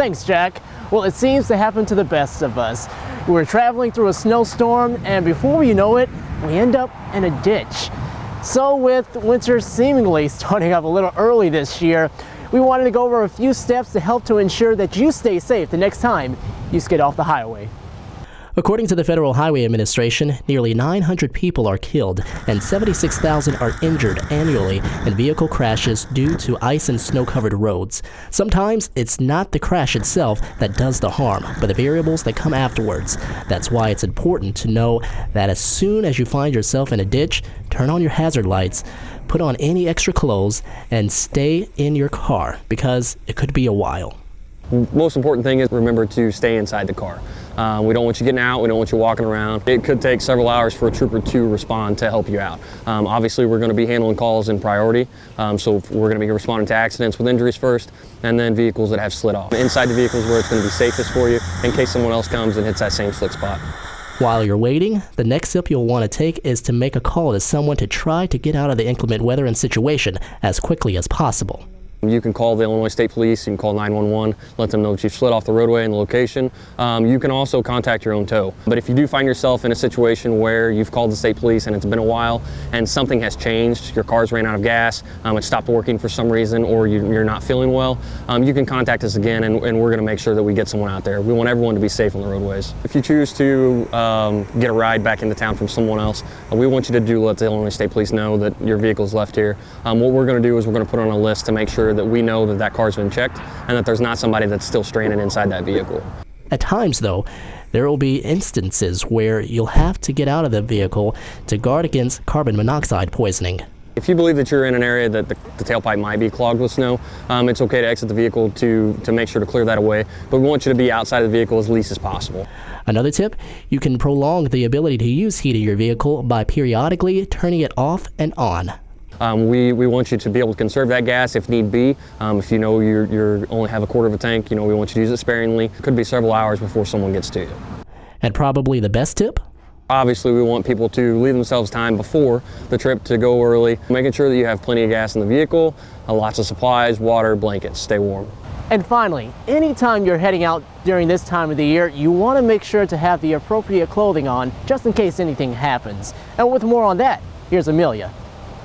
Thanks, Jack. Well, it seems to happen to the best of us. We're traveling through a snowstorm, and before you know it, we end up in a ditch. So with winter seemingly starting up a little early this year, we wanted to go over a few steps to help to ensure that you stay safe the next time you skid off the highway. According to the Federal Highway Administration, nearly 900 people are killed and 76,000 are injured annually in vehicle crashes due to ice and snow-covered roads. Sometimes it's not the crash itself that does the harm, but the variables that come afterwards. That's why it's important to know that as soon as you find yourself in a ditch, turn on your hazard lights, put on any extra clothes, and stay in your car because it could be a while. Most important thing is remember to stay inside the car. We don't want you getting out, we don't want you walking around. It could take several hours for a trooper to respond to help you out. Obviously we're going to be handling calls in priority, so we're going to be responding to accidents with injuries first, and then vehicles that have slid off. Inside the vehicles where it's going to be safest for you in case someone else comes and hits that same slick spot. While you're waiting, the next step you'll want to take is to make a call to someone to try to get out of the inclement weather and situation as quickly as possible. You can call the Illinois State Police, you can call 911, let them know that you've slid off the roadway and the location. You can also contact your own tow. But if you do find yourself in a situation where you've called the state police and it's been a while and something has changed, your car's ran out of gas, it stopped working for some reason, or you're not feeling well, you can contact us again and we're going to make sure that we get someone out there. We want everyone to be safe on the roadways. If you choose to get a ride back into town from someone else, we want you to let the Illinois State Police know that your vehicle's left here. What we're going to do is we're going to put on a list to make sure that we know that car's been checked and that there's not somebody that's still stranded inside that vehicle. At times, though, there will be instances where you'll have to get out of the vehicle to guard against carbon monoxide poisoning. If you believe that you're in an area that the tailpipe might be clogged with snow, it's okay to exit the vehicle to make sure to clear that away, but we want you to be outside of the vehicle as least as possible. Another tip, you can prolong the ability to use heat in your vehicle by periodically turning it off and on. We want you to be able to conserve that gas if need be. If you know you only have a quarter of a tank, we want you to use it sparingly. It could be several hours before someone gets to you. And probably the best tip? Obviously, we want people to leave themselves time before the trip to go early, making sure that you have plenty of gas in the vehicle, lots of supplies, water, blankets, stay warm. And finally, anytime you're heading out during this time of the year, you want to make sure to have the appropriate clothing on just in case anything happens. And with more on that, here's Amelia.